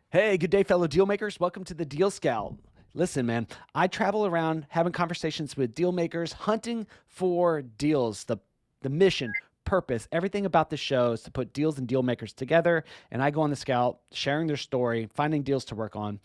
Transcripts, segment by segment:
Hey, good day, fellow deal makers. Welcome to the Deal Scout. Listen, man, I travel around having conversations with deal makers, hunting for deals. The mission, purpose, everything about the show is to put deals and deal makers together. And I go on the scout, sharing their story, finding deals to work on.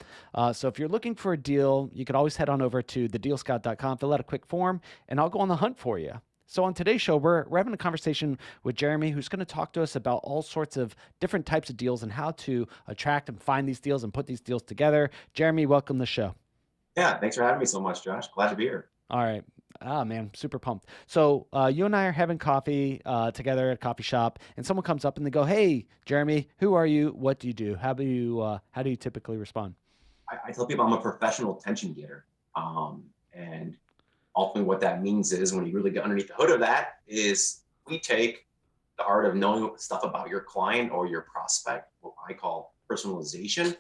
So if you're looking for a deal, you could always head on over to thedealscout.com, fill out a quick form, and I'll go on the hunt for you. So on today's show, we're having a conversation with Jeremy, who's going to talk to us about all sorts of different types of deals and how to attract and find these deals and put these deals together. Jeremy, welcome to the show. Yeah, thanks for having me so much, Josh. Glad to be here. All right. Ah, man, super pumped. So you and I are having coffee together at a coffee shop, and someone comes up and they go, "Hey, Jeremy, who are you? What do you do? How do you typically respond?" I tell people I'm a professional attention getter. And ultimately what that means is when you really get underneath the hood of that is we take the art of knowing stuff about your client or your prospect, what I call personalization,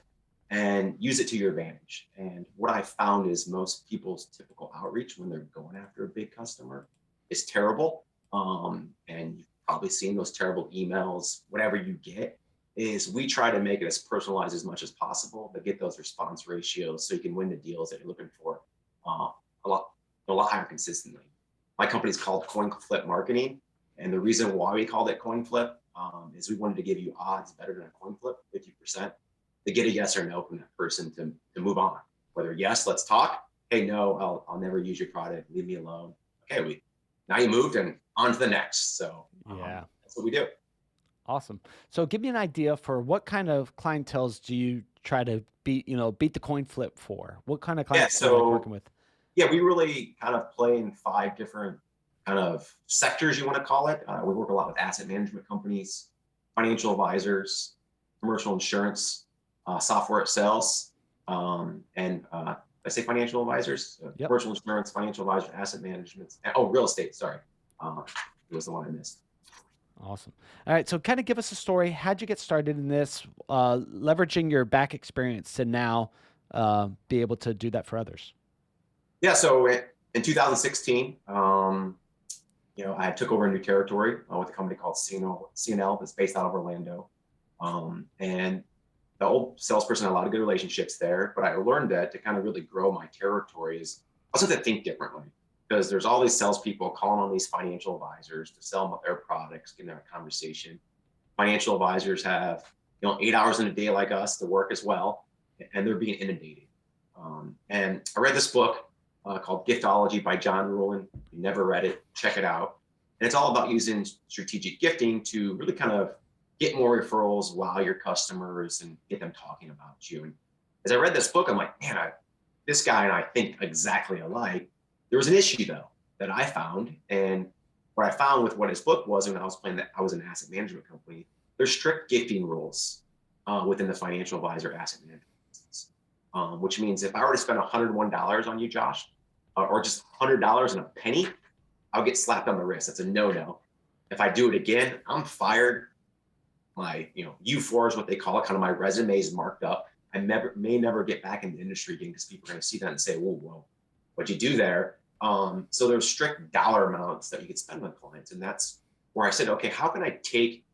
and use it to your advantage. And what I found is most people's typical outreach when they're going after a big customer is terrible. And you've probably seen those terrible emails, whatever you get, is we try to make it as personalized as much as possible to get those response ratios so you can win the deals that you're looking for uh, a lot higher consistently. My company is called Coinflip Marketing, and the reason why we called it Coinflip is we wanted to give you odds better than a coin flip, 50%, to get a yes or no from that person to move on. Whether yes, let's talk. Hey, no, I'll never use your product. Leave me alone. Okay, we now you moved and on to the next. So Yeah. that's what we do. Awesome. So give me an idea for what kind of clientels do you try to beat the coin flip for? What kind of Yeah. clients do you like So working with? yeah, we really kind of play in five different kind of sectors, you want to call it. We work a lot with asset management companies, financial advisors, commercial insurance, software sales, and I say financial advisors, Yep. commercial insurance, financial advisors, asset management. Oh, real estate. Sorry, it was the one I missed. Awesome. All right. So kind of give us a story. How'd you get started in this, leveraging your back experience to now be able to do that for others? Yeah. So in 2016, I took over a new territory with a company called CNL that's based out of Orlando. And the old salesperson had a lot of good relationships there, but I learned that to kind of really grow my territory is I was going to think differently because there's all these salespeople calling on these financial advisors to sell them their products, getting their conversation. Financial advisors have 8 hours in a day like us to work as well, and they're being inundated. And I read this book called Giftology by John Ruhlin. If you never read it, check it out. And it's all about using strategic gifting to really kind of get more referrals, wow your customers, and get them talking about you. And as I read this book, I'm like, man, this guy and I think exactly alike. There was an issue though that I found, and what I found with what his book was when I was playing that I was an asset management company. There's strict gifting rules within the financial advisor asset management business, which means if I were to spend $101 on you, Josh, or just $100 and a penny, I'll get slapped on the wrist. That's a no-no. If I do it again, I'm fired. My U4 is what they call it. Kind of my resume is marked up. I may never get back in the industry again because people are going to see that and say, whoa, what'd you do there? So there's strict dollar amounts that you can spend on clients. And that's where I said, okay, how can I take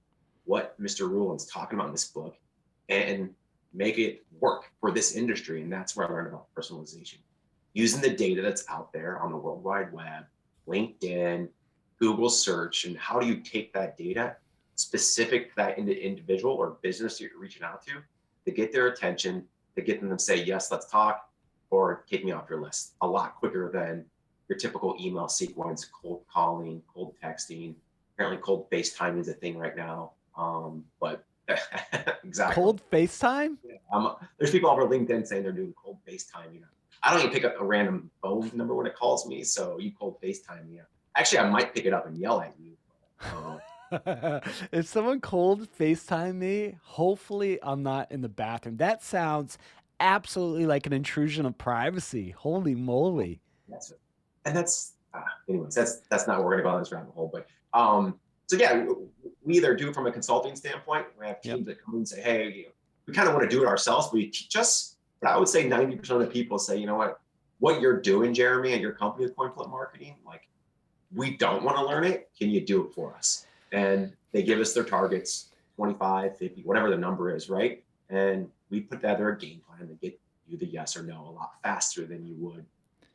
what Mr. Ruhlin's talking about in this book and make it work for this industry? And that's where I learned about personalization. Using the data that's out there on the World Wide Web, LinkedIn, Google search, and how do you take that data specific to that individual or business you're reaching out to get their attention, to get them to say, yes, let's talk, or take me off your list a lot quicker than your typical email sequence, cold calling, cold texting. Apparently, cold FaceTime is a thing right now. But exactly. Cold FaceTime? There's people over LinkedIn saying they're doing cold FaceTime. I don't even pick up a random phone number when it calls me. So you cold FaceTime me. Actually, I might pick it up and yell at you. If someone cold FaceTime me, hopefully I'm not in the bathroom. That sounds absolutely like an intrusion of privacy. Holy moly. That's it. And anyways, that's not where we're gonna go on this rabbit hole. But so yeah, we either do it from a consulting standpoint. We have Yep. teams that come and say, hey, we kind of want to do it ourselves, but you teach us. But I would say 90% of the people say, you know what you're doing, Jeremy, and your company with Coinflip Marketing, like we don't want to learn it. Can you do it for us? And they give us their targets, 25, 50, whatever the number is, right? And we put together a game plan to get you the yes or no a lot faster than you would,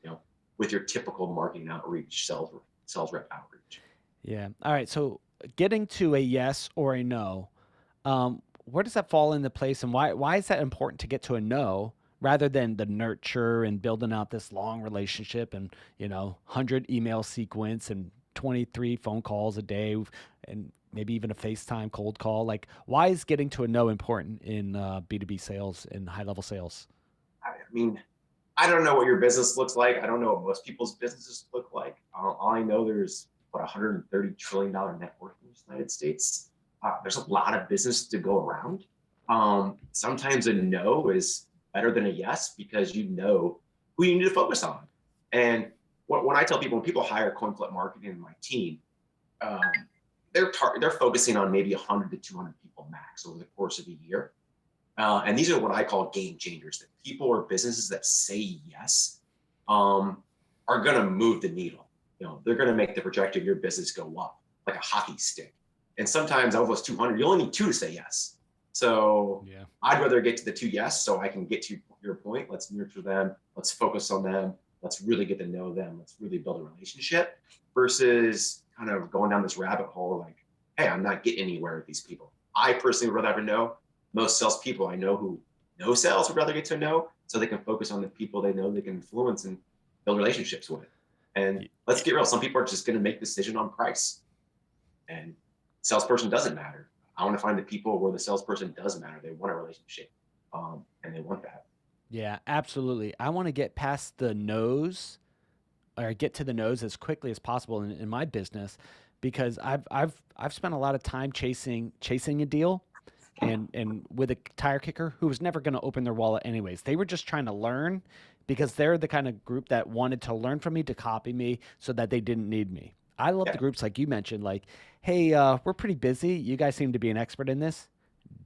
you know, with your typical marketing outreach, sales rep outreach. Yeah. All right. So getting to a yes or a no, where does that fall into place, and why is that important to get to a no rather than the nurture and building out this long relationship and 100 email sequence and 23 phone calls a day and maybe even a FaceTime cold call? Like, why is getting to a no important in B2B sales and high level sales? I mean, I don't know what your business looks like. I don't know what most people's businesses look like. All I know, there's what $130 trillion net worth in the United States. There's a lot of business to go around. Sometimes a no is better than a yes because you know who you need to focus on. And when I tell people, when people hire Coinflip Marketing in my team, um, they're focusing on maybe 100 to 200 people max over the course of a year. And these are what I call game changers, that people or businesses that say yes are going to move the needle. They're going to make the trajectory of your business go up like a hockey stick. And sometimes of those 200, you only need two to say yes. So Yeah. I'd rather get to the two yes so I can get to your point. Let's nurture them. Let's focus on them. Let's really get to know them. Let's really build a relationship versus kind of going down this rabbit hole like, hey, I'm not getting anywhere with these people. I personally would rather know. Most salespeople I know who know sales would rather get to know so they can focus on the people they know they can influence and build relationships with. And let's get real. Some people are just going to make a decision on price, and salesperson doesn't matter. I want to find the people where the salesperson does matter. They want a relationship, and they want that. Yeah, absolutely. I want to get past the nose or get to the nose as quickly as possible in my business because I've spent a lot of time chasing a deal and with a tire kicker who was never going to open their wallet anyways. They were just trying to learn because they're the kind of group that wanted to learn from me to copy me so that they didn't need me. I love the Yeah. groups like you mentioned, like, hey, we're pretty busy. You guys seem to be an expert in this.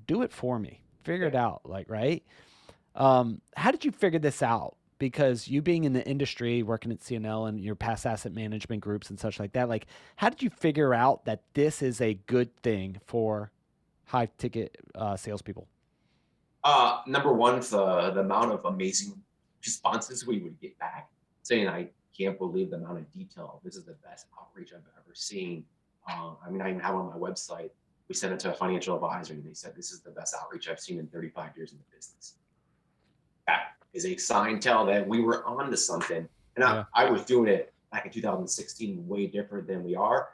Do it for me. Figure Yeah. it out. Like, right? How did you figure this out? Because you being in the industry, working at CNL and your past asset management groups and such like that, like, how did you figure out that this is a good thing for high ticket salespeople? Number one, the amount of amazing responses we would get back saying, I can't believe the amount of detail. This is the best outreach I've ever seen. I mean, I even have on my website, we sent it to a financial advisor and they said, this is the best outreach I've seen in 35 years in the business. That is a sign tell that we were on to something. And Yeah. I was doing it back in 2016, way different than we are.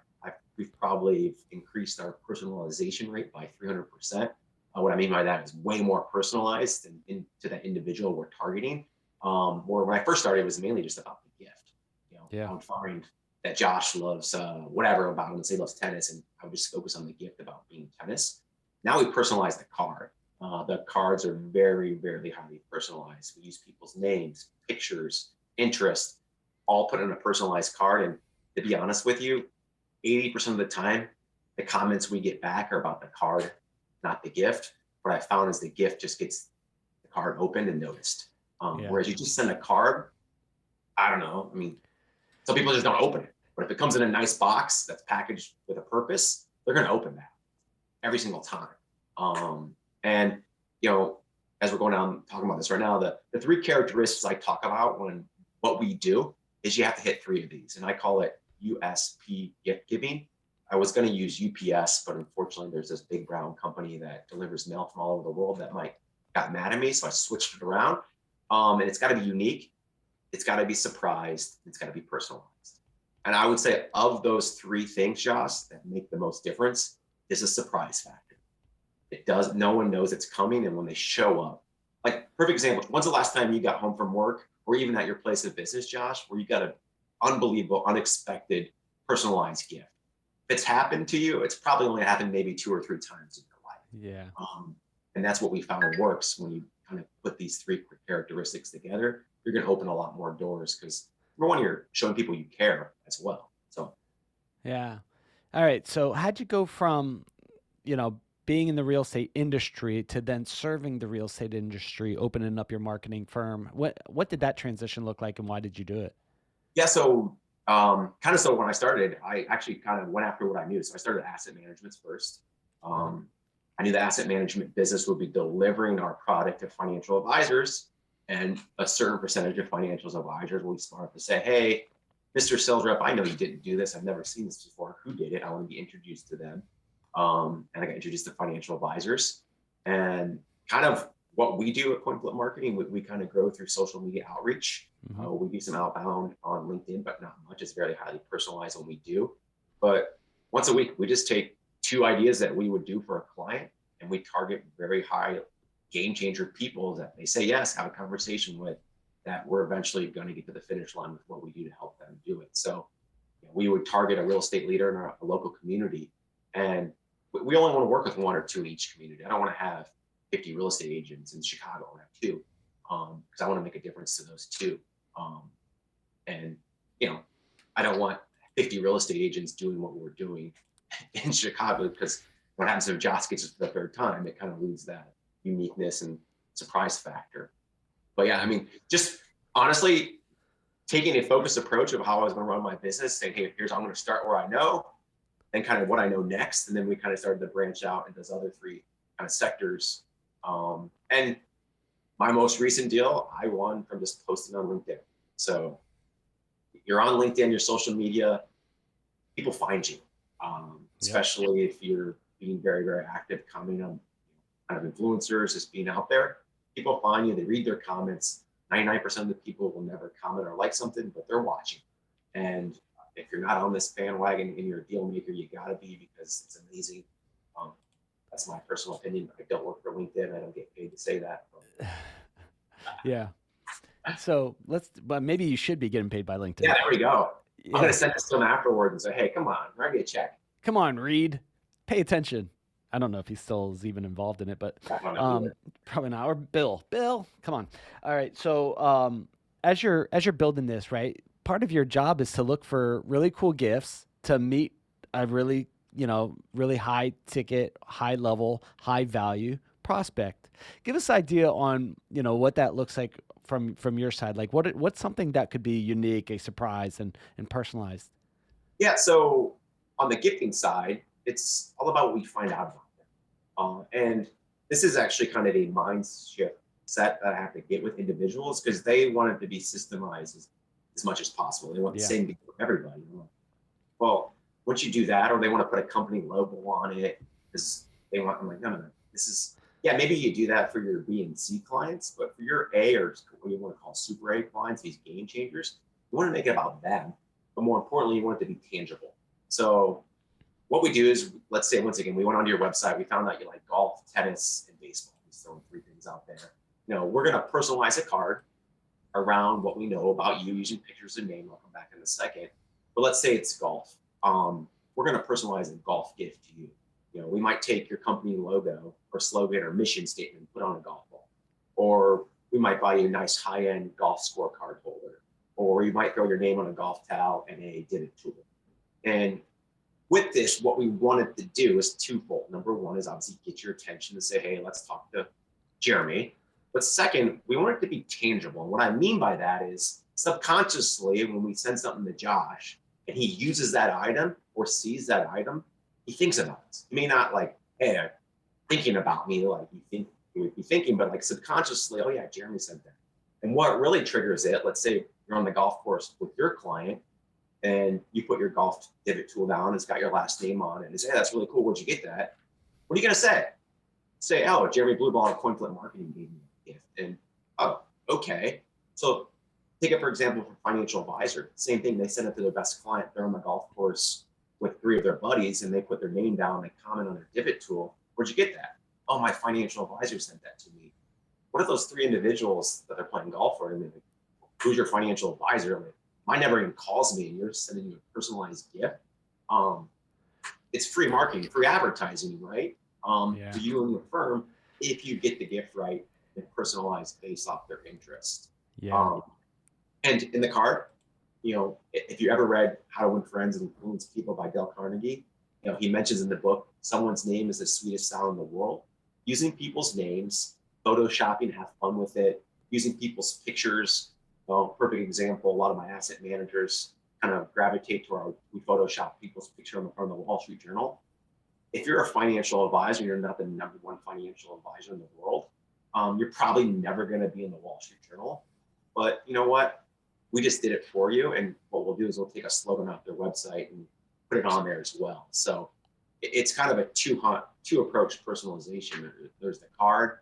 We've probably increased our personalization rate by 300%. What I mean by that is way more personalized and into that individual we're targeting. Where when I first started, it was mainly just about the gift. Yeah. I would find that Josh loves whatever about him, say he loves tennis, and I would just focus on the gift about being tennis. Now we personalize the card. The cards are very, very highly personalized. We use people's names, pictures, interest, all put in a personalized card. And to be honest with you, 80% of the time, the comments we get back are about the card, not the gift. What I found is the gift just gets the card opened and noticed. Yeah. Whereas you just send a card, I don't know. I mean, some people just don't open it. But if it comes in a nice box that's packaged with a purpose, they're going to open that every single time. And, as we're going down talking about this right now, the three characteristics I talk about when what we do is you have to hit three of these. And I call it USP gift giving. I was going to use UPS, but unfortunately, there's this big brown company that delivers mail from all over the world that got mad at me. So I switched it around. And it's got to be unique. It's got to be surprised. It's got to be personalized. And I would say of those three things, Josh, that make the most difference is a surprise factor. No one knows it's coming. And when they show up, like perfect example, when's the last time you got home from work or even at your place of business, Josh, where you got an unbelievable, unexpected, personalized gift? If it's happened to you, it's probably only happened maybe 2 or 3 times in your life. Yeah. And that's what we found works when you kind of put these three characteristics together. You're going to open a lot more doors because number one, you're showing people you care as well. So Yeah. All right. So how'd you go from, you know, being in the real estate industry to then serving the real estate industry, opening up your marketing firm? What did that transition look like and why did you do it? yeah, so when I started, I actually kind of went after what I knew. So I started asset management first. I knew the asset management business would be delivering our product to financial advisors, and a certain percentage of financial advisors will be smart enough to say, hey, Mr. Sales Rep, I know you didn't do this. I've never seen this before. Who did it? I want to be introduced to them. And I got introduced to financial advisors. And kind of what we do at Coinflip Marketing, we kind of grow through social media outreach. We do some outbound on LinkedIn, but not much. It's very highly personalized when we do. But once a week, we just take 2 ideas that we would do for a client, and we target very high game changer people that they say yes, have a conversation with, that we're eventually going to get to the finish line with what we do to help them do it. So we would target a real estate leader in a local community, and we only want to work with 1 or 2 in each community. I don't want to have 50 real estate agents in Chicago. I want to have 2, because I want to make a difference to those 2. And I don't want 50 real estate agents doing what we're doing in Chicago, because what happens if Josh gets it for the 3rd time? It kind of loses that uniqueness and surprise factor. But yeah, I mean, just honestly taking a focused approach of how I was going to run my business, saying, hey, I'm going to start where I know, and kind of what I know next. And then we kind of started to branch out into those other 3 kind of sectors. And my most recent deal, I won from just posting on LinkedIn. So you're on LinkedIn, your social media, people find you, especially if you're being very, very active, commenting on kind of influencers, just being out there. People find you, they read their comments. 99% of the people will never comment or like something, but they're watching. And if you're not on this bandwagon and you're a deal maker, you got to be, because it's amazing. That's my personal opinion. I don't work for LinkedIn. I don't get paid to say that. Yeah. So but maybe you should be getting paid by LinkedIn. Yeah, there we go. Yeah. I'm going to send this to him afterwards and say, hey, come on, write me a check. Come on, Reed, pay attention. I don't know if he still is even involved in it, but probably not. Or Bill, come on. All right. So as you're building this, right, part of your job is to look for really cool gifts to meet a really really high ticket, high level, high value prospect. Give us an idea on what that looks like from your side. Like what's something that could be unique, a surprise, and personalized. Yeah. So on the gifting side, it's all about what we find out about them. And this is actually kind of a mind shift set that I have to get with individuals, because they want it to be systemized as much as possible. They want the same thing for everybody. Well, once you do that, or they want to put a company logo on it, because they want, I'm like, no. This is, maybe you do that for your B and C clients, but for your A, or what you want to call super A clients, these game changers, you want to make it about them. But more importantly, you want it to be tangible. So what we do is, let's say, once again, we went onto your website, we found out you like golf, tennis, and baseball. We're throwing 3 things out there. We're going to personalize a card around what we know about you, using pictures and name. I'll come back in a second. But let's say it's golf. We're going to personalize a golf gift to you. We might take your company logo or slogan or mission statement and put on a golf ball. Or we might buy you a nice high-end golf scorecard holder. Or you might throw your name on a golf towel and a divot tool. And with this, what we wanted to do is twofold. Number one is obviously get your attention to say, hey, let's talk to Jeremy. But second, we want it to be tangible. And what I mean by that is, subconsciously, when we send something to Josh and he uses that item or sees that item, he thinks about it. He may not like, hey, thinking about me, like he would be thinking, but like subconsciously, oh yeah, Jeremy said that. And what really triggers it, let's say you're on the golf course with your client and you put your golf divot tool down, it's got your last name on it, and you say, hey, that's really cool, where'd you get that? What are you gonna say? Say, oh, Jeremy Blubaugh at Coinflip Marketing gave me a gift. And oh, okay. So take it, for example, for financial advisor, same thing, they send it to their best client, they're on the golf course with 3 of their buddies, and they put their name down, they comment on their divot tool. Where'd you get that? Oh, my financial advisor sent that to me. What if those 3 individuals that they're playing golf for, and they're like, who's your financial advisor? Like, mine never even calls me, and you're sending you a personalized gift. It's free marketing, free advertising, right? To you and your firm, if you get the gift right and personalized based off their interest. And in the card, if you ever read How to Win Friends and Influence People by Dale Carnegie, he mentions in the book, someone's name is the sweetest sound in the world. Using people's names, photoshopping, have fun with it, using people's pictures. Well, perfect example, a lot of my asset managers kind of gravitate to we Photoshop people's picture on the front of the Wall Street Journal. if you're a financial advisor, you're not the number one financial advisor in the world. You're probably never going to be in the Wall Street Journal. But you know what? We just did it for you. And what we'll do is we'll take a slogan off their website and put it on there as well. So it's kind of a two approach personalization. There's the card,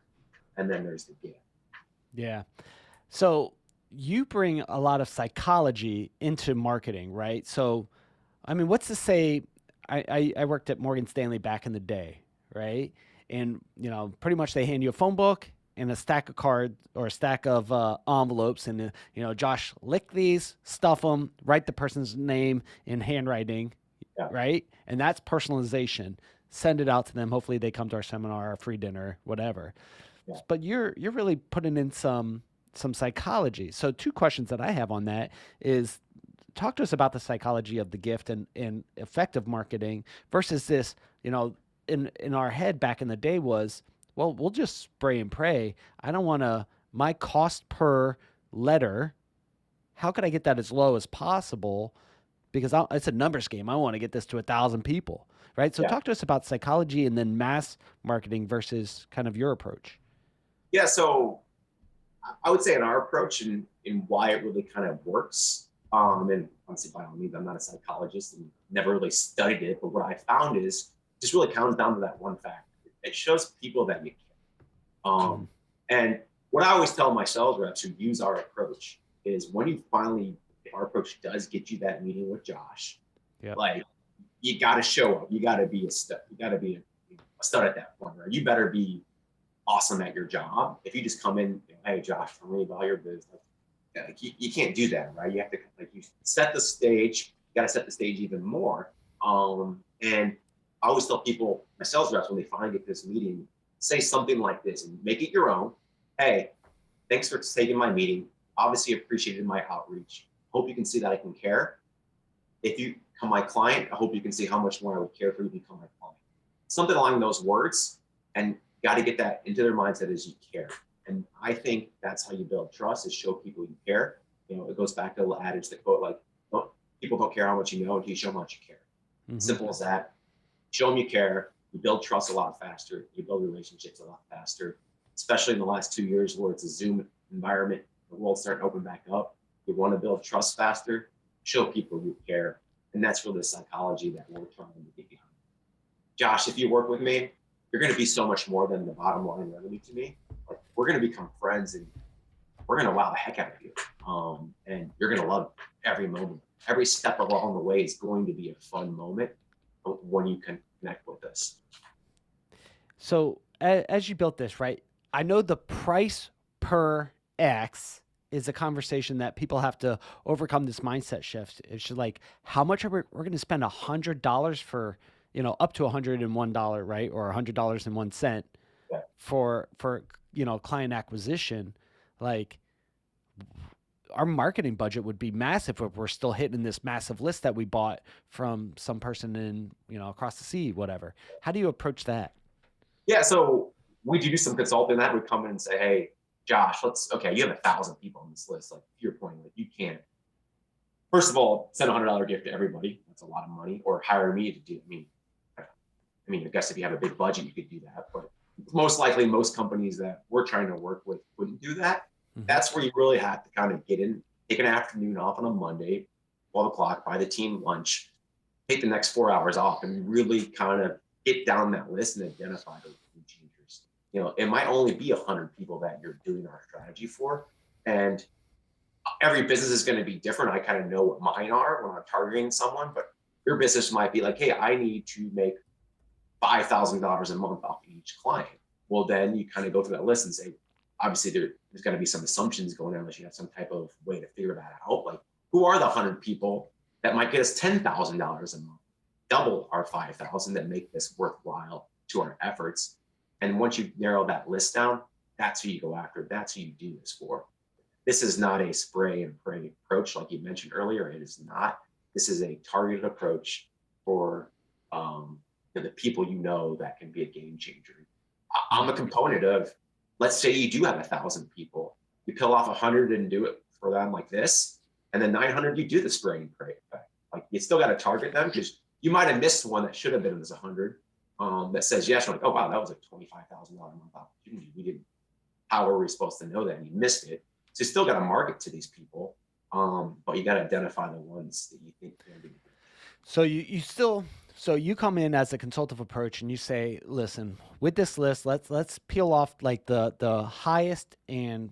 and then there's the gift. Yeah. So you bring a lot of psychology into marketing, right? So, I mean, what's to say? I worked at Morgan Stanley back in the day, right? And pretty much they hand you a phone book and a stack of cards or a stack of envelopes, and Josh, lick these, stuff them, write the person's name in handwriting, Yeah. right? And that's personalization. Send it out to them. Hopefully, they come to our seminar, our free dinner, whatever. Yeah. But you're really putting in some psychology. So two questions that I have on that is, talk to us about the psychology of the gift and effective marketing versus this, in our head back in the day was, well, we'll just spray and pray. I don't want to, my cost per letter, how could I get that as low as possible? Because it's a numbers game. I want to get this to 1,000 people, right? So Yeah. talk to us about psychology and then mass marketing versus kind of your approach. Yeah. So I would say in our approach and why it really kind of works. And honestly, by all means, I'm not a psychologist and never really studied it. But what I found is just really comes down to that one fact. It shows people that you care. And what I always tell my sales reps who use our approach is when you finally, if our approach does get you that meeting with Josh, Yep. like you got to show up. You got to be a stud. You got to be a stud at that point, right? You better be awesome at your job. If you just come in, hey, Josh, tell me about your business. Like you can't do that, right? You have to you set the stage. You got to set the stage even more. And I always tell people, my sales reps, when they finally get this meeting, say something like this and make it your own. Hey, thanks for taking my meeting. Obviously appreciated my outreach. Hope you can see that I can care. If you become my client, I hope you can see how much more I would care for you to become my client. Something along those words, and got to get that into their mindset as you care. And I think that's how you build trust, is show people you care. It goes back to the adage, that quote, like, people don't care how much you know until you show them how much you care. Mm-hmm. Simple as that. Show them you care. You build trust a lot faster. You build relationships a lot faster, especially in the last 2 years where it's a Zoom environment. The world's starting to open back up. You want to build trust faster, show people you care. And that's really the psychology that we're trying to get behind. Josh, if you work with me, you're going to be so much more than the bottom line revenue to me. Like, we're going to become friends, and we're going to wow the heck out of you. And you're going to love every moment. Every step along the way is going to be a fun moment when you can connect with us. So as you built this, right, I know the price per X is a conversation that people have to overcome, this mindset shift. It's just like, how much are we're going to spend $100 for, up to $101, right? Or $100.01 for client acquisition. Like, our marketing budget would be massive if we're still hitting this massive list that we bought from some person in, across the sea, whatever. How do you approach that? Yeah. So we do some consulting that would come in and say, hey, Josh, you have 1,000 people on this list. Like, to your point, like, you can't, first of all, send $100 gift to everybody. That's a lot of money. Or hire me to do it. I guess if you have a big budget, you could do that. But most likely, most companies that we're trying to work with wouldn't do that. Mm-hmm. That's where you really have to kind of get in, take an afternoon off on a Monday, 12 o'clock, buy the team lunch, take the next 4 hours off, and really kind of get down that list and identify those game changers. It might only be 100 people that you're doing our strategy for. And every business is going to be different. I kind of know what mine are when I'm targeting someone, but your business might be like, hey, I need to make $5,000 a month off each client. Well, then you kind of go through that list and say, obviously there's going to be some assumptions going on unless you have some type of way to figure that out. Like, who are the 100 people that might get us $10,000 a month, double our 5,000 that make this worthwhile to our efforts? And once you narrow that list down, that's who you go after. That's who you do this for. This is not a spray and pray approach like you mentioned earlier. It is not. This is a targeted approach for the people that can be a game changer. I'm a component of, let's say you do have 1,000 people. You peel off 100 and do it for them like this, and then 900 you do the spray and pray effect. Like, you still got to target them, because you might have missed one that should have been as 100. that says yes. You're like, oh wow, that was a $25,000 a month opportunity. We didn't. How were we supposed to know that? And you missed it. So you still got to market to these people, but you got to identify the ones that you think can be. So you come in as a consultative approach and you say, listen, with this list, let's peel off like the highest and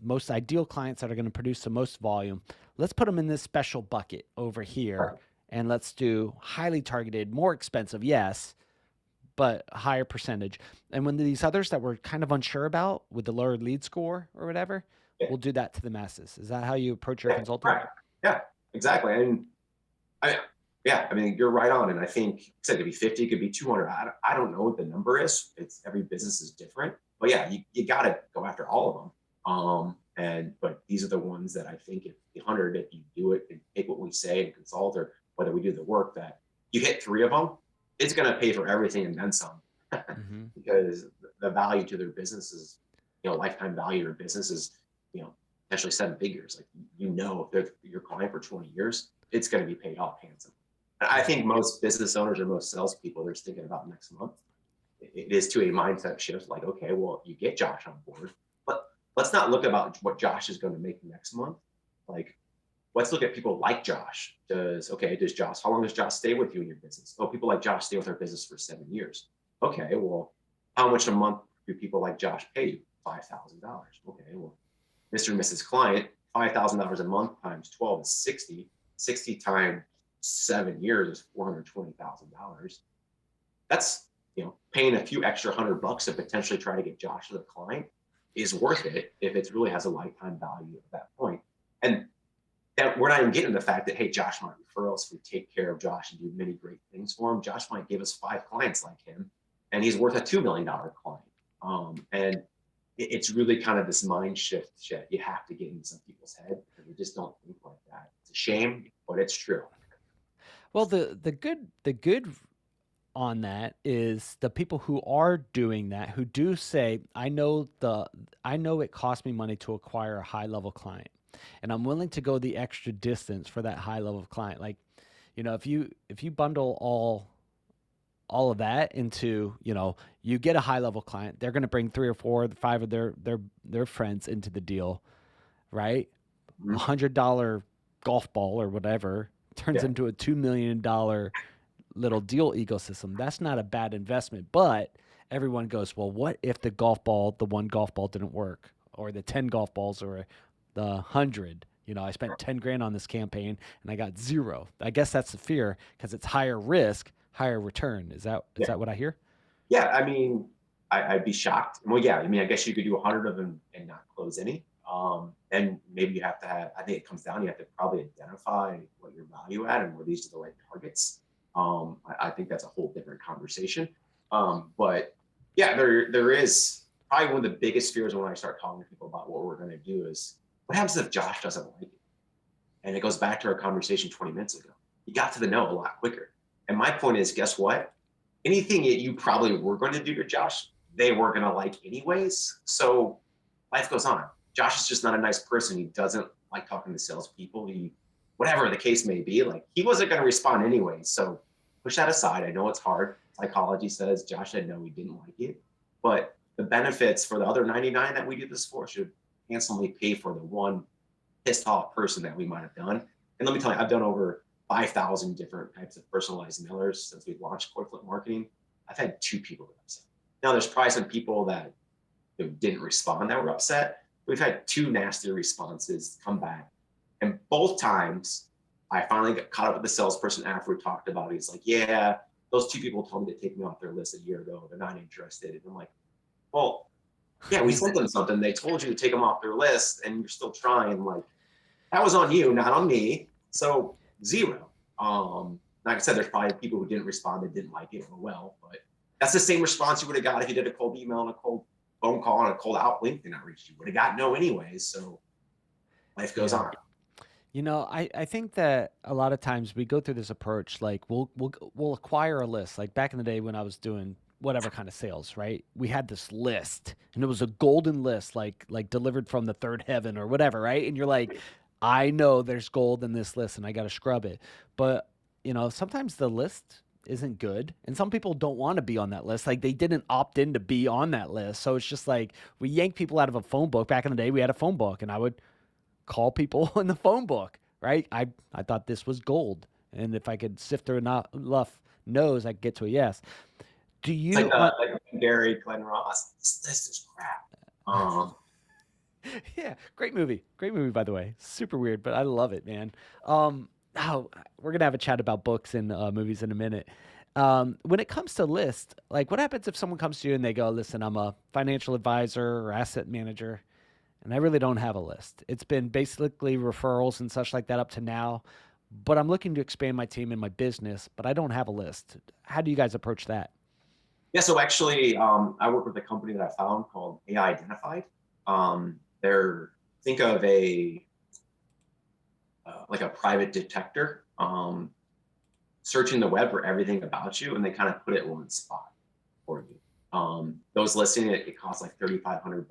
most ideal clients that are going to produce the most volume. Let's put them in this special bucket over here, Right. and let's do highly targeted, more expensive, yes, but higher percentage. And when these others that we're kind of unsure about with the lower lead score or whatever, Yeah. we'll do that to the masses. Is that how you approach your Yeah. consulting? Right. Yeah. Exactly. And I, yeah, I mean, you're right on. And I think, like I said, it could be 50, it could be 200. I don't know what the number is. It's every business is different. But yeah, you got to go after all of them. But these are the ones that I think if the 100, if you do it and take what we say and consult, or whether we do the work, that you hit three of them, it's going to pay for everything and then some. Mm-hmm. Because the value to their business is, lifetime value of their business is, potentially seven figures. Like, if they're your client for 20 years, it's going to be paid off handsome. And I think most business owners or most salespeople, they're just thinking about next month. It is to a mindset shift. Like, okay, well, you get Josh on board, but let's not look about what Josh is going to make next month. Like, let's look at people like Josh. How long does Josh stay with you in your business? Oh, people like Josh stay with our business for 7 years. Okay, well, how much a month do people like Josh pay you? $5,000. Okay, well, Mr. and Mrs. Client, $5,000 a month times 12 is 60. 60 times 7 years is $420,000. That's, paying a few extra $100 to potentially try to get Josh as a client is worth it if it really has a lifetime value at that point. And that we're not even getting the fact that, hey, Josh might refer us. We take care of Josh and do many great things for him. Josh might give us 5 clients like him, and he's worth a $2 million client. And it's really kind of this mind shift shit you have to get in some people's head, because they just don't think like that. It's a shame, but it's true. Well, the good on that is the people who are doing that, who do say, I know it costs me money to acquire a high level client, and I'm willing to go the extra distance for that high level client. Like, if you bundle all of that into, you get a high level client, they're going to bring 3 or 4 or 5 of their friends into the deal, right? Mhm. $100 golf ball or whatever turns Yeah. into a $2 million little deal ecosystem. That's not a bad investment, but everyone goes, well, what if the one golf ball didn't work, or the 10 golf balls, or the 100? I spent 10 grand on this campaign and I got 0. I guess that's the fear, because it's higher risk, higher return. Is Yeah. that what I hear? Yeah. I mean, I'd be shocked. Well, yeah. I mean, I guess you could do 100 of them and not close any. And maybe you have to have, I think it comes down, you have to probably identify what your value at and where these are the right targets. I think that's a whole different conversation. But yeah, there is probably one of the biggest fears when I start talking to people about what we're going to do is, what happens if Josh doesn't like it? And it goes back to our conversation 20 minutes ago. You got to the know a lot quicker. And my point is, guess what? Anything that you probably were going to do to Josh, they were going to like anyways. So life goes on. Josh is just not a nice person. He doesn't like talking to salespeople. Whatever the case may be, like, he wasn't going to respond anyway. So push that aside. I know it's hard. Psychology says Josh said no, he didn't like it. But the benefits for the other 99 that we do this for should handsomely pay for the one pissed off person that we might have done. And let me tell you, I've done over 5,000 different types of personalized mailers since we've launched Coinflip Marketing. I've had 2 people that are upset. Now, there's probably some people that didn't respond that were upset. We've had 2 nasty responses come back. And both times, I finally got caught up with the salesperson after we talked about it. He's like, yeah, those 2 people told me to take me off their list a year ago. They're not interested. And I'm like, well, yeah, we sent them something. They told you to take them off their list, and you're still trying. Like, that was on you, not on me. So 0. Like I said, there's probably people who didn't respond that didn't like it. Oh well, but that's the same response you would have got if you did a cold email and a cold phone call and a cold out LinkedIn outreach. You would have got no anyways. So life goes Yeah. on. I think that a lot of times we go through this approach, like we'll acquire a list. Like back in the day when I was doing whatever kind of sales, right? We had this list, and it was a golden list, like delivered from the third heaven or whatever, right? And you're like, I know there's gold in this list and I got to scrub it. But, sometimes the list isn't good, and some people don't want to be on that list. Like they didn't opt in to be on that list, so it's just like we yank people out of a phone book. Back in the day, we had a phone book, and I would call people in the phone book. Right? I thought this was gold, and if I could sift through enough no's, I could get to a yes. Do It's like you? Gary Glenn Ross. This is crap. Um, Yeah, great movie by the way. Super weird, but I love it, man. Oh, we're gonna have a chat about books and movies in a minute. When it comes to list, like, what happens if someone comes to you and they go, "Listen, I'm a financial advisor or asset manager, and I really don't have a list. It's been basically referrals and such like that up to now, but I'm looking to expand my team and my business, but I don't have a list." How do you guys approach that? yeah, so actually, I work with a company that I found called AI Identified. They're think of a like a private detector, searching the web for everything about you, and they kind of put it in one spot for you. Those listing it costs like $3,500,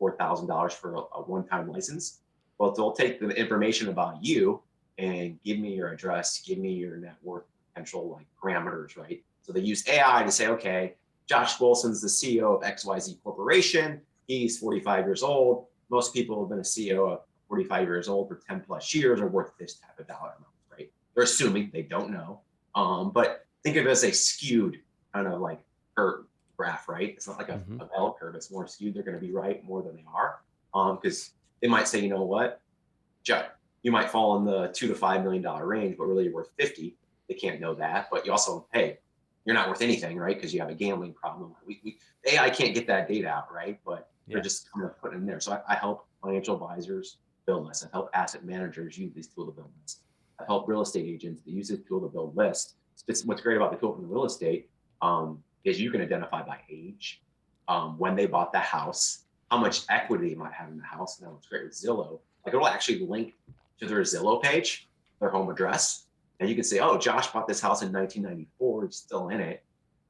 $4,000 for a one-time license. Well, they'll take the information about you and give me your address, give me your net worth potential like parameters, right? So they use AI to say, okay, Josh Wilson's the CEO of XYZ Corporation. He's 45 years old. Most people have been a CEO of 45 years old for 10 plus years are worth this type of dollar amount, right? They're assuming they don't know. But think of it as a skewed kind of like curve graph, right? It's not like Hmm. a bell curve. It's more skewed. They're going to be right more than they are. Because they might say, you know what, you might fall in the $2 to $5 million range, but really you're worth 50. They can't know that. But you also, hey, you're not worth anything, right? Because you have a gambling problem. AI can't get that data out, right? But they're Yeah. just kind of putting in there. So I help financial advisors build lists. I help asset managers use these tools to build lists. I help real estate agents to use this tool to build lists. What's great about the tool from the real estate is you can identify by age, when they bought the house, how much equity they might have in the house. And that what's great with Zillow, like it'll actually link to their Zillow page, their home address, and you can say, "Oh, Josh bought this house in 1994. He's still in it.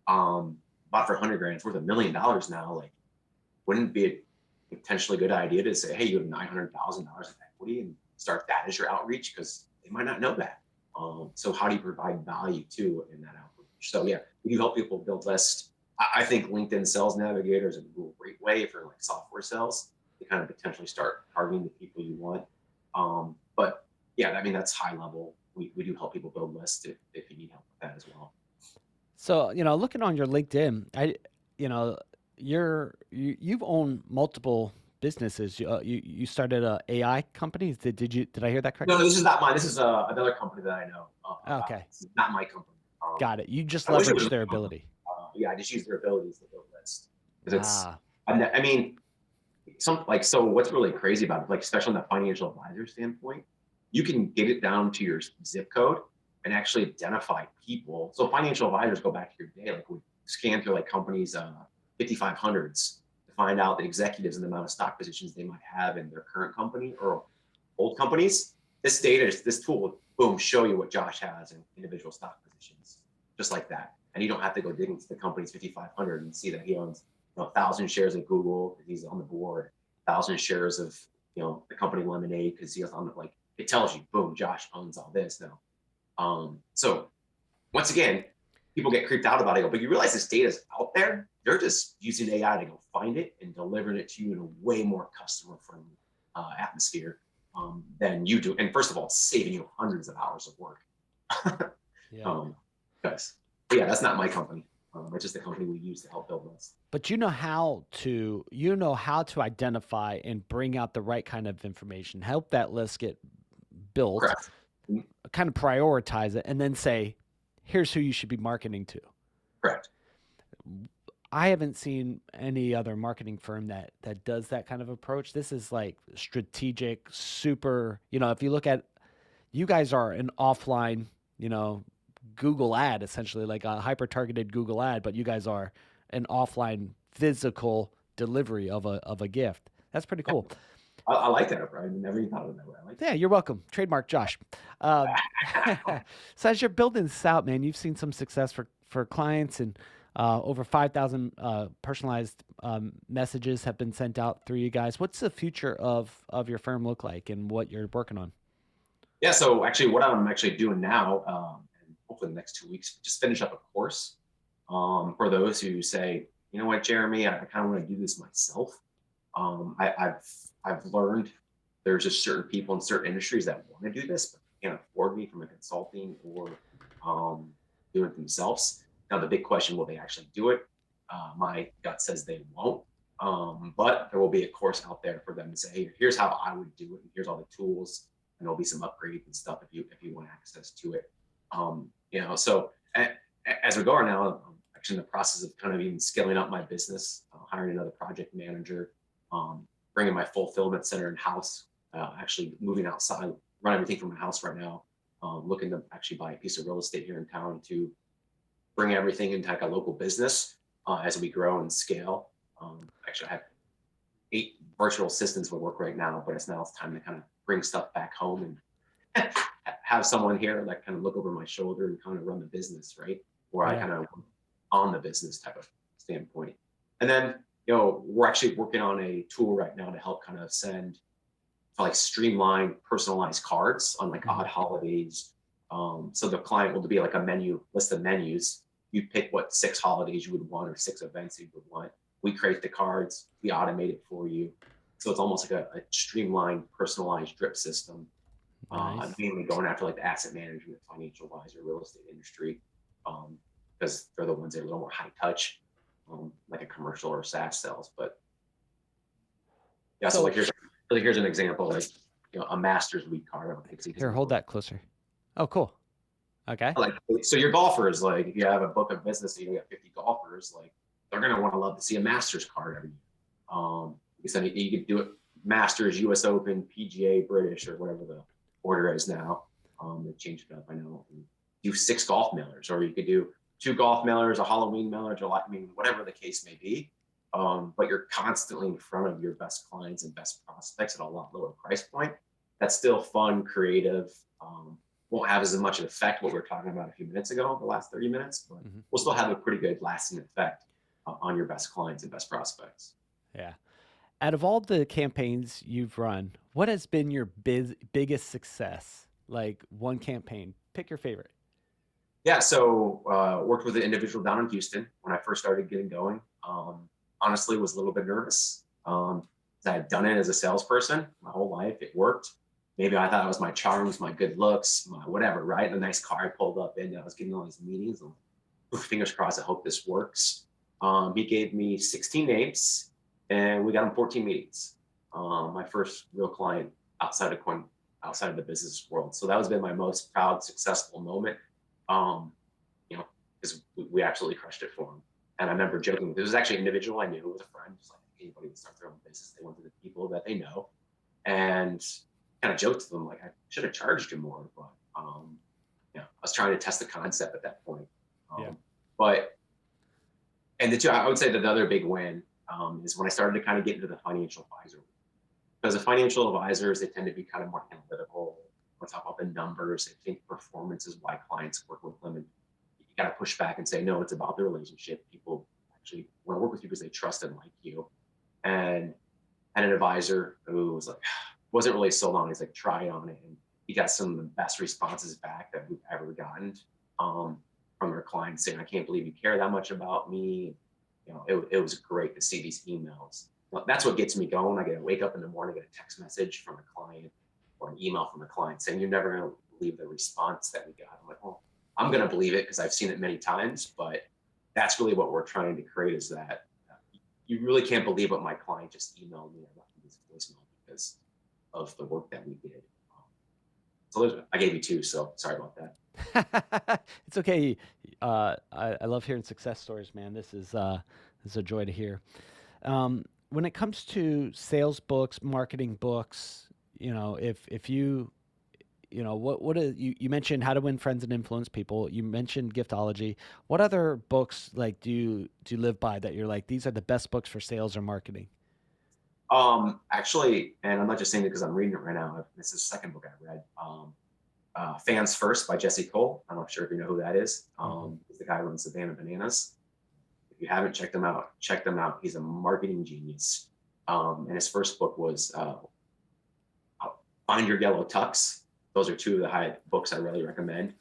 Bought for 100 grand. It's worth $1 million now. Like, wouldn't it be a potentially good idea to say, hey, you have $900,000 of equity and start that as your outreach? Because they might not know that. So how do you provide value to in that outreach? So yeah, we do help people build lists. I think LinkedIn Sales Navigator is a great way for like software sales to kind of potentially start targeting the people you want. But yeah, I mean, that's high level. We do help people build lists if you need help with that as well. So, looking on your LinkedIn, you know, you've owned multiple businesses. You started a AI company. Did I hear that No, correctly? no, this is not mine. This is another company that I know about. Okay, This is not my company. got it. You just I wish it was leveraged my their company. ability. Yeah, I just use their abilities to build lists because Ah, I mean, so what's really crazy about it, like especially on the financial advisor standpoint, you can get it down to your zip code and actually identify people. So financial advisors go back to your day, like we scan through like companies 5500s to find out the executives and the amount of stock positions they might have in their current company or old companies. This tool will boom show you what Josh has in individual stock positions, just like that. And you don't have to go dig into the company's 5500 and see that he owns 1,000 shares of Google because he's on the board, 1,000 shares of the company Lemonade because he's on the like. It tells you, boom, Josh owns all this now. So once again, people get creeped out about it, but you realize this data is out there. They're just using AI to go find it and delivering it to you in a way more customer friendly atmosphere than you do. And first of all, it's saving you hundreds of hours of work. yeah. um, because, yeah, that's not my company. It's just the company we use to help build this. But you know how to identify and bring out the right kind of information, help that list get built, Correct. Mhm. kind of prioritize it, and then say, here's who you should be marketing to. Correct. I haven't seen any other marketing firm that does that kind of approach. This is like strategic, super, if you look at, you guys are an offline, you know, Google ad, essentially like a hyper targeted Google ad, but you guys are an offline physical delivery of a gift. That's pretty Yeah. cool. I like that. I never even thought of it that way. I like Yeah, you're welcome. Trademark Josh. Um, that. so as you're building this out, man, you've seen some success for clients, and over 5,000 personalized messages have been sent out through you guys. What's the future of your firm look like, and what you're working on? Yeah. So actually, what I'm actually doing now, and hopefully in the next 2 weeks, just finish up a course for those who say, you know what, Jeremy, I kind of want to do this myself. I've learned there's just certain people in certain industries that want to do this, but can't afford me from a consulting or doing it themselves. Now, the big question, will they actually do it? My gut says they won't. But there will be a course out there for them to say, hey, here's how I would do it, and here's all the tools, and there'll be some upgrades and stuff if you want access to it. So as we go on now, I'm actually in the process of kind of even scaling up my business, hiring another project manager, bringing my fulfillment center in house, actually moving outside, run everything from my house right now, looking to actually buy a piece of real estate here in town to bring everything into like a local business as we grow and scale. Actually, I have 8 virtual assistants will work right now, but it's time to kind of bring stuff back home and have someone here that kind of look over my shoulder and kind of run the business, right? Where I kind of on the business type of standpoint. And then, we're actually working on a tool right now to help kind of send like streamline personalized cards on like odd holidays. So the client will be like a list of menus. You pick what 6 holidays you would want or 6 events you would want. We create the cards, we automate it for you. So it's almost like a streamlined, personalized drip system. Nice. Mainly going after like the asset management, financial advisor, real estate industry, because they're the ones that are a little more high touch, like a commercial or SaaS sales. But yeah, so like here's an example, like a master's week card. Here, hold that closer. Oh, cool. Okay. Like, so your golfers, like if you have a book of business and you got 50 golfers, like they're gonna want to love to see a Masters card every year. Because then you could do it Masters, US Open, PGA, British, or whatever the order is now. They changed it up, I know. And do 6 golf mailers, or you could do 2 golf mailers, a Halloween mailer, whatever the case may be. But you're constantly in front of your best clients and best prospects at a lot lower price point. That's still fun, creative. Won't have as much effect what we were talking about a few minutes ago, the last 30 minutes, but we'll still have a pretty good lasting effect on your best clients and best prospects. Yeah. Out of all the campaigns you've run, what has been your biggest success? Like one campaign, pick your favorite. Yeah, so worked with an individual down in Houston when I first started getting going. Honestly, was a little bit nervous. I had done it as a salesperson my whole life. It worked. Maybe I thought it was my charms, my good looks, my whatever, right? And a nice car I pulled up in. I was getting all these meetings. And fingers crossed, I hope this works. He gave me 16 names, and we got him 14 meetings. My first real client outside of the business world. So that has been my most proud, successful moment. Because we absolutely crushed it for him. And I remember joking, this was actually an individual I knew, it was a friend, just like anybody would start their own business. They went to the people that they know and kind of joked to them, like, I should have charged you more, but I was trying to test the concept at that point. But, and I would say that the other big win is when I started to kind of get into the financial advisor. Because the financial advisors, they tend to be kind of more analytical. We'll talk about the numbers. They think performance is why clients work with them. And you got to push back and say, no, it's about the relationship. People actually want to work with you because they trust and like you. And I had an advisor who was like, wasn't really sold on it. He's like, try on it. And he got some of the best responses back that we've ever gotten from our clients saying, I can't believe you care that much about me. It was great to see these emails. Well, that's what gets me going. I get to wake up in the morning, get a text message from a client or an email from a client saying, you're never going to believe the response that we got. I'm like, well, I'm going to believe it because I've seen it many times, but that's really what we're trying to create is that you really can't believe what my client just emailed me or left me this voicemail because of the work that we did. So I gave you 2, so sorry about that. It's okay. I love hearing success stories, man. This is a joy to hear. When it comes to sales books, marketing books, if you, what you mentioned How to Win Friends and Influence People. You mentioned Giftology. What other books like do you live by that you're like, these are the best books for sales or marketing? Actually, and I'm not just saying it because I'm reading it right now. This is the second book I read. Fans First by Jesse Cole. I'm not sure if you know who that is. He's the guy who runs Savannah Bananas. If you haven't checked them out, check them out. He's a marketing genius. And his first book was Find Your Yellow Tux. Those are 2 of the high books I really recommend.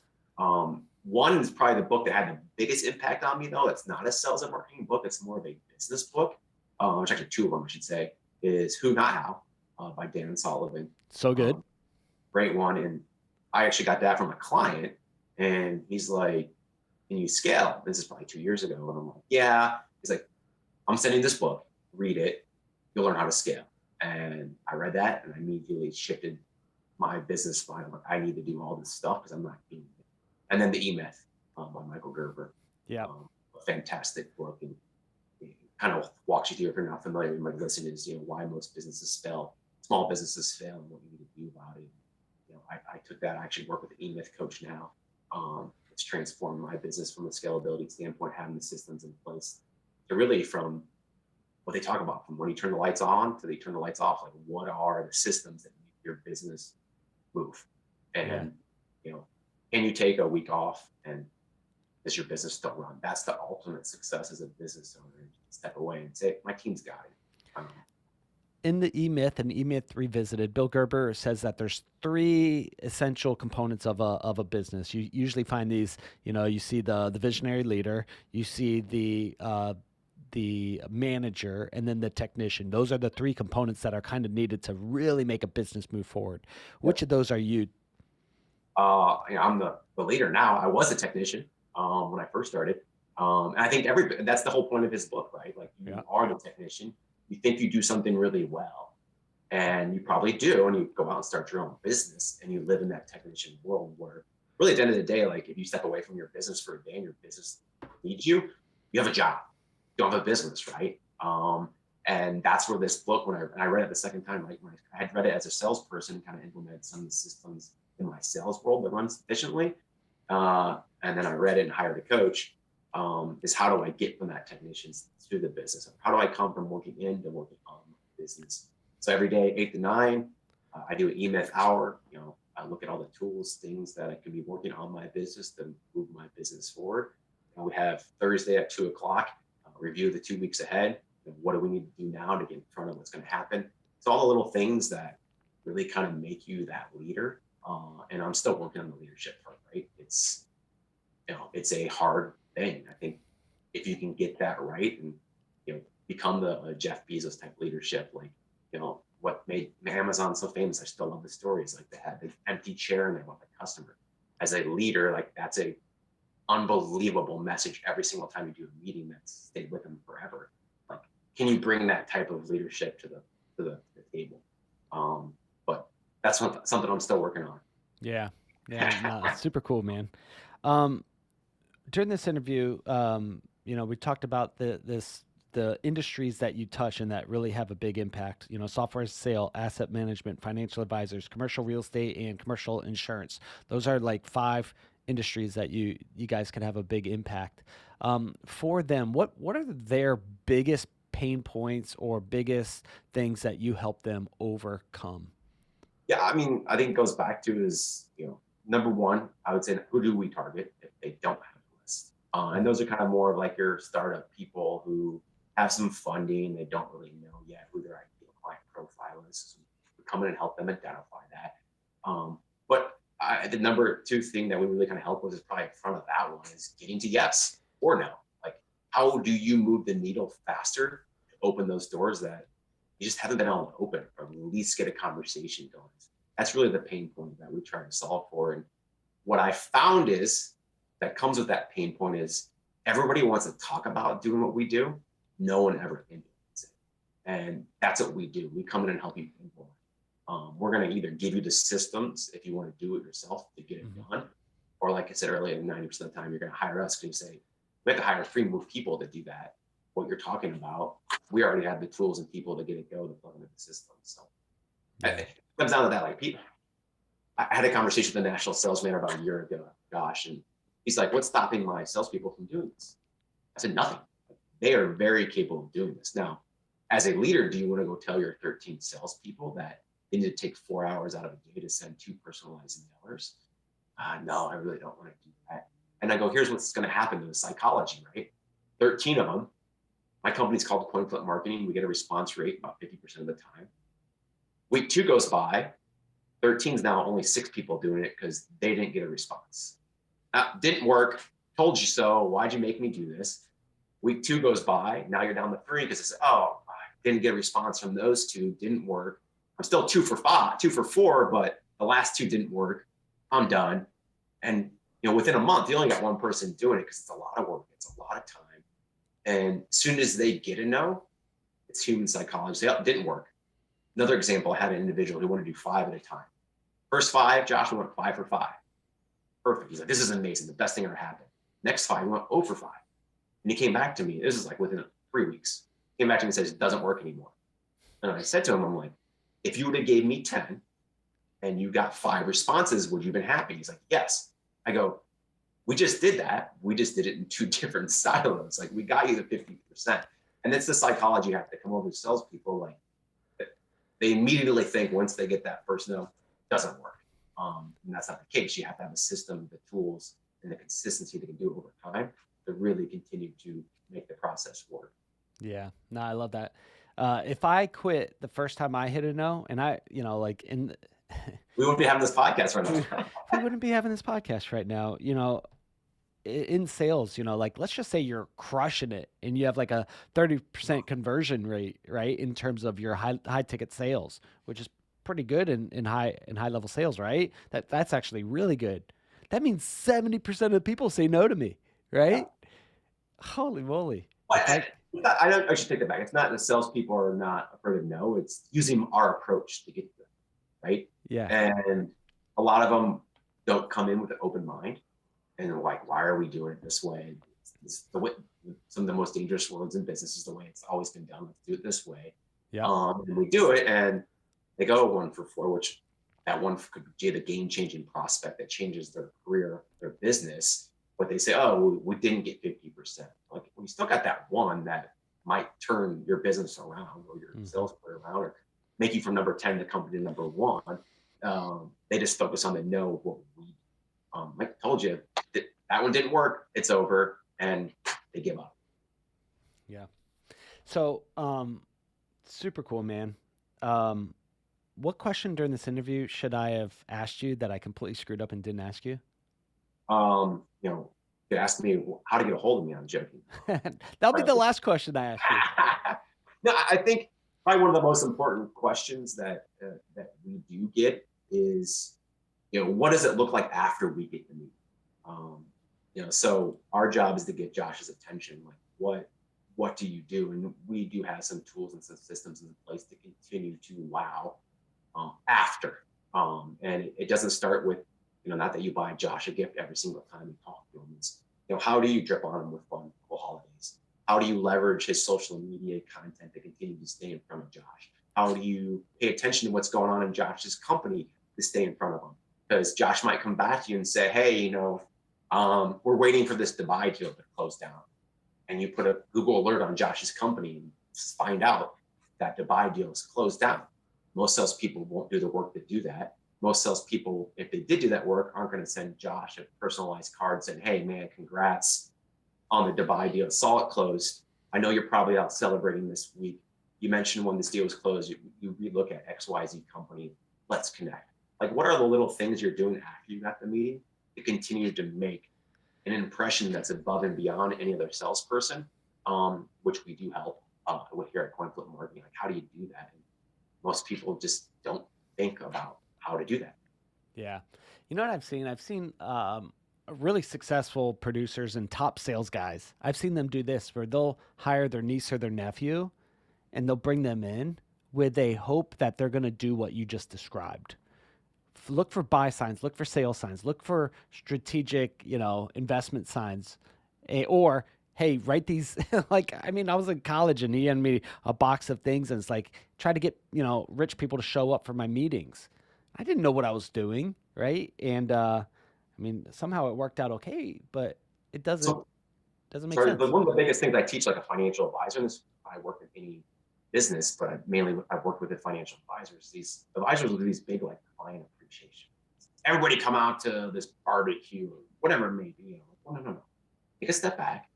one is probably the book that had the biggest impact on me, though. It's not a sales and marketing book. It's more of a business book, which actually two of them, I should say, is Who Not How by Dan Sullivan. So good. Great one. And I actually got that from a client, and he's like, can you scale? This is probably 2 years ago. And I'm like, yeah. He's like, I'm sending this book, read it, you'll learn how to scale. And I read that and I immediately shifted my business plan. I'm like, I need to do all this stuff because I'm not doing it. And then the E-Myth by Michael Gerber. Yeah. A fantastic book, and it kind of walks you through, if you're not familiar, you might listen, is, why most businesses fail, small businesses fail, and what you need to do about it. I took that. I actually work with the E-Myth coach now. It's transformed my business from a scalability standpoint, having the systems in place to really, from what they talk about, from when you turn the lights on to they turn the lights off, like what are the systems that make your business move? And, can you take a week off and does your business still run? That's the ultimate success as a business owner. Step away and say, my team's got it. In the E-Myth and E-Myth Revisited, Bill Gerber says that there's three essential components of a business. You usually find these, you see the visionary leader, you see the manager, and then the technician. Those are the three components that are kind of needed to really make a business move forward. Which of those are you? I'm the leader now. I was a technician when I first started. And I think that's the whole point of his book, right? Like, you are the technician. You think you do something really well, and you probably do, and you go out and start your own business, and you live in that technician world where really at the end of the day, like, if you step away from your business for a day and your business needs you, you have a job. You don't have a business, right? And that's where this book, when I read it the second time, like, when I had read it as a salesperson, kind of implemented some of the systems in my sales world that runs efficiently. And then I read it and hired a coach. Is how do I get from that technician to the business? How do I come from working in to working on my business? So every day, 8 to 9, I do an E-Myth hour. I look at all the tools, things that I can be working on my business to move my business forward. We have Thursday at 2:00, review the 2 weeks ahead. What do we need to do now to get in front of what's going to happen? It's all the little things that really kind of make you that leader. And I'm still working on the leadership part, right? It's a hard thing. I think if you can get that right and become the Jeff Bezos type leadership, like what made Amazon so famous. I still love the stories. Like, they had the empty chair and they want the customer. As a leader, like, that's a unbelievable message every single time you do a meeting that's stayed with them forever. Like, can you bring that type of leadership to the table? But that's something I'm still working on. Yeah. No, super cool, man. During this interview, we talked about the industries that you touch and that really have a big impact. Software sale, asset management, financial advisors, commercial real estate, and commercial insurance. Those are like 5 industries that you guys can have a big impact. For them, what are their biggest pain points or biggest things that you help them overcome? Yeah, I mean, I think it goes back to is, number one, I would say, who do we target if they don't have a list? And those are kind of more of like your startup people who have some funding. They don't really know yet who their ideal client profile is. So we come in and help them identify that. But the number 2 thing that we really kind of help with is probably in front of that one is getting to yes or no. Like, how do you move the needle faster to open those doors that you just haven't been able to open, or at least get a conversation going? That's really the pain point that we try to solve for. And what I found is that comes with that pain point is everybody wants to talk about doing what we do. No one ever implements it. And that's what we do. We come in and help you implement. We're going to either give you the systems if you want to do it yourself to get it done. Or, like I said earlier, 90% of the time, you're going to hire us because you say, we have to hire 3 more people to do that. What you're talking about, we already have the tools and people to get it go to plug into the system. So it comes down to that. Like, people, I had a conversation with the national sales manager about a year ago, and he's like, what's stopping my salespeople from doing this? I said, nothing. They are very capable of doing this. Now, as a leader, do you want to go tell your 13 salespeople that they need to take 4 hours out of a day to send 2 personalized mailers? No, I really don't want to do that. And I go, here's what's going to happen to the psychology, right? 13 of them. My company's called Coinflip Marketing. We get a response rate about 50% of the time. Week 2 goes by. 13 is now only 6 people doing it because they didn't get a response. Didn't work. Told you so. Why'd you make me do this? Week 2 goes by. Now you're down to 3 because it's, oh, I didn't get a response from those 2. Didn't work. I'm still 2 for 5, 2 for 4, but the last 2 didn't work. I'm done. And within a month, you only got one person doing it because it's a lot of work. It's a lot of time. And as soon as they get a no, it's human psychology. It didn't work. Another example, I had an individual who wanted to do 5 at a time. First 5, Joshua went 5 for 5. Perfect. He's like, this is amazing. The best thing ever happened. Next 5, he went 0 for 5. And he came back to me. This is like within 3 weeks. He came back to me and says, it doesn't work anymore. And I said to him, I'm like, if you would have gave me 10 and you got 5 responses, would you have been happy? He's like, yes. I go, we just did that. We just did it in 2 different silos. Like, we got you the 50%. And that's the psychology you have to come over to salespeople. Like, they immediately think once they get that first no, it doesn't work. And that's not the case. You have to have a system, the tools, and the consistency that can do it over time to really continue to make the process work. Yeah, no, I love that. If I quit the first time I hit a no, and like We wouldn't be having this podcast right we, now. we wouldn't be having this podcast right now. In sales, like let's just say you're crushing it and you have like a 30% conversion rate, right? In terms of your high ticket sales, which is pretty good in high level sales, right? That's actually really good. That means 70% of the people say no to me, right? Holy moly. But If I I should take that back. It's not the salespeople are not afraid of no. It's using our approach to get to them, right? Yeah. And a lot of them don't come in with an open mind, and they're like, "Why are we doing it this way? It's the way, some of the most dangerous words in business is the way it's always been done. Let's do it this way." Yeah. And we do it, and they go 1 for 4, which that one could be the game-changing prospect that changes their career, their business. But they say, oh, we didn't get 50%. Like, we still got that one that might turn your business around or your sales career around or make you from number 10 to company to number 1. They just focus on the no, what we, like I told you, that one didn't work. It's over. And they give up. Yeah. So, super cool, man. What question during this interview should I have asked you that I completely screwed up and didn't ask you? You could ask me how to get a hold of me. I'm joking. That'll be the last question I ask you. No, I think probably one of the most important questions that we do get is, what does it look like after we get the meeting? So our job is to get Josh's attention. Like, what do you do? And we do have some tools and some systems in place to continue to wow after. And it doesn't start with, not that you buy Josh a gift every single time you talk to him. It's, how do you drip on him with fun holidays? How do you leverage his social media content to continue to stay in front of Josh? How do you pay attention to what's going on in Josh's company to stay in front of him? Because Josh might come back to you and say, hey, we're waiting for this Dubai deal to close down. And you put a Google alert on Josh's company and find out that Dubai deal is closed down. Most salespeople won't do the work to do that. Most salespeople, if they did do that work, aren't going to send Josh a personalized card saying, hey, man, congrats on the Dubai deal. Saw it closed. I know you're probably out celebrating this week. You mentioned when this deal was closed, you relook at XYZ company. Let's connect. Like, what are the little things you're doing after you got the meeting to continue to make an impression that's above and beyond any other salesperson, which we do help with here at Coinflip Marketing. Like, how do you do that? And most people just don't think about how to do that. Yeah. You know what I've seen? I've seen really successful producers and top sales guys. I've seen them do this where they'll hire their niece or their nephew and they'll bring them in with a hope that they're going to do what you just described. Look for buy signs, look for sales signs, look for strategic, investment signs, or hey, write these. I was in college and he handed me a box of things, and it's like try to get rich people to show up for my meetings. I didn't know what I was doing, right? And somehow it worked out okay, but it doesn't make sense. One of the biggest things I teach, like a financial advisor, this I work in any business, but I've worked with the financial advisors. These advisors will do these big like client appreciation. Everybody come out to this barbecue or whatever it may be. No. Take a step back.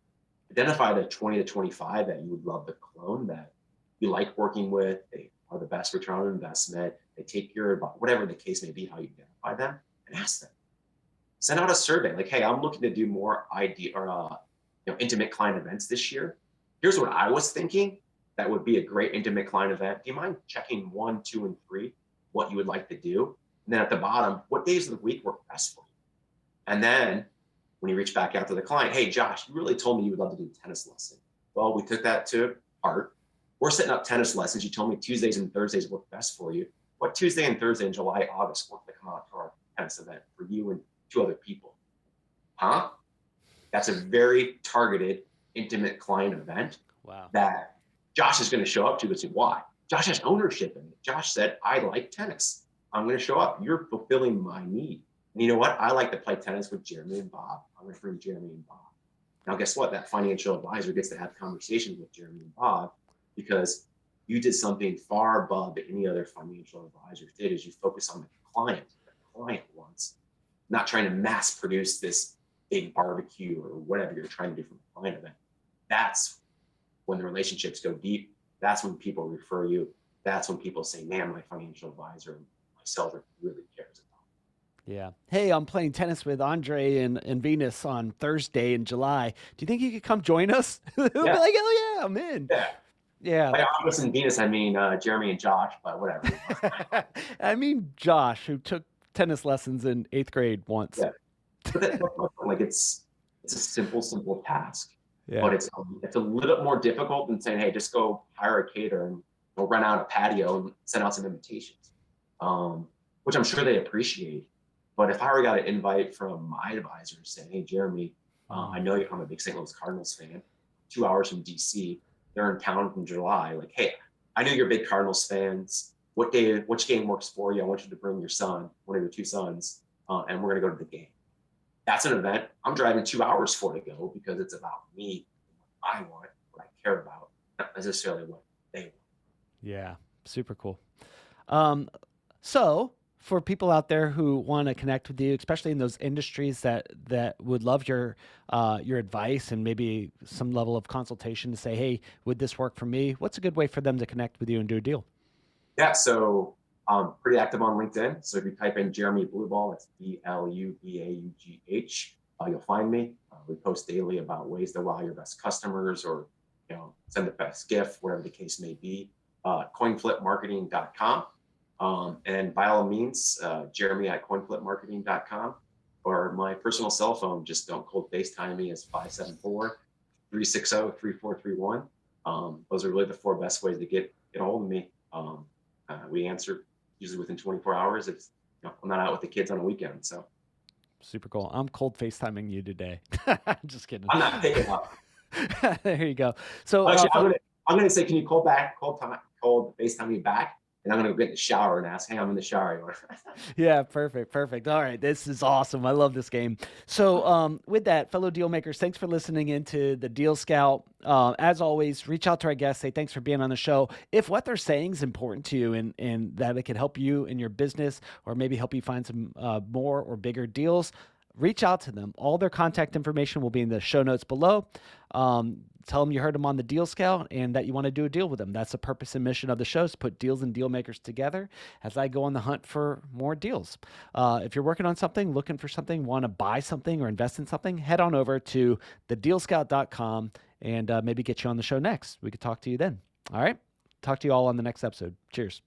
Identify the 20 to 25 that you would love to clone, that you like working with. They are the best return on investment. They take your, whatever the case may be, how you identify them, and ask them. send out a survey like, hey, I'm looking to do more intimate client events this year. Here's what I was thinking that would be a great intimate client event. Do you mind checking 1, 2, and 3 what you would like to do? And then at the bottom, what days of the week work best for you? And then when you reach back out to the client, hey, Josh, you really told me you would love to do a tennis lesson. Well, we took that to heart. We're setting up tennis lessons. You told me Tuesdays and Thursdays work best for you. What Tuesday and Thursday in July, August work to come out to our tennis event for you and 2 other people? Huh? That's a very targeted, intimate client event. Wow. That Josh is going to show up to. But why? Josh has ownership in it. Josh said, I like tennis. I'm going to show up. You're fulfilling my need. And you know what? I like to play tennis with Jeremy and Bob. I'm going to bring Jeremy and Bob. Now, guess what? That financial advisor gets to have conversations with Jeremy and Bob because you did something far above any other financial advisor did, is you focus on the client. The client wants, not trying to mass produce this big barbecue or whatever you're trying to do from a client event. That's when the relationships go deep. That's when people refer you. That's when people say, man, my financial advisor, my seller really cares about me. Yeah. Hey, I'm playing tennis with Andre and Venus on Thursday in July. Do you think you could come join us? He'll be Yeah. like, oh yeah, I'm in. Yeah. Yeah. By August and Venus, I mean Jeremy and Josh, but whatever. I mean, Josh, who took tennis lessons in 8th grade once. Yeah. But like it's a simple task, Yeah. but it's a little bit more difficult than saying, hey, just go hire a caterer and go rent out a patio and send out some invitations, which I'm sure they appreciate. But if I were got an invite from my advisor saying, hey, Jeremy, I know I'm a big St. Louis Cardinals fan, 2 hours from DC, they're in town in July. Like, hey, I know you're big Cardinals fans. Which game works for you? I want you to bring your son, one of your 2 sons, and we're going to go to the game. That's an event I'm driving 2 hours for to go because it's about me, what I want, what I care about, not necessarily what they want. Yeah. Super cool. So for people out there who want to connect with you, especially in those industries that would love your advice and maybe some level of consultation to say, hey, would this work for me? What's a good way for them to connect with you and do a deal? Yeah, so I'm pretty active on LinkedIn. So if you type in Jeremy Blubaugh, that's Blubaugh, you'll find me. We post daily about ways to wow your best customers, or send the best gift, whatever the case may be. Coinflipmarketing.com. And by all means, Jeremy at coinflipmarketing.com, or my personal cell phone. Just don't cold FaceTime me, as 574-360-3431. Those are really the 4 best ways to get a hold of me. We answer usually within 24 hours. It's I'm not out with the kids on a weekend, so. Super cool. I'm cold FaceTiming you today. Just kidding. I'm not picking up. There you go. So Actually, I'm gonna say, can you cold FaceTime me back? And I'm gonna go get in the shower and ask, hey, I'm in the shower. yeah, perfect. All right, this is awesome. I love this game. So with that, fellow deal makers, thanks for listening into the Deal Scout. As always, reach out to our guests, say thanks for being on the show. If what they're saying is important to you and that it could help you in your business, or maybe help you find some more or bigger deals, reach out to them. All their contact information will be in the show notes below. Tell them you heard them on the Deal Scout and that you want to do a deal with them. That's the purpose and mission of the show, is to put deals and deal makers together as I go on the hunt for more deals. If you're working on something, looking for something, want to buy something or invest in something, head on over to thedealscout.com and maybe get you on the show next. We could talk to you then. All right. Talk to you all on the next episode. Cheers.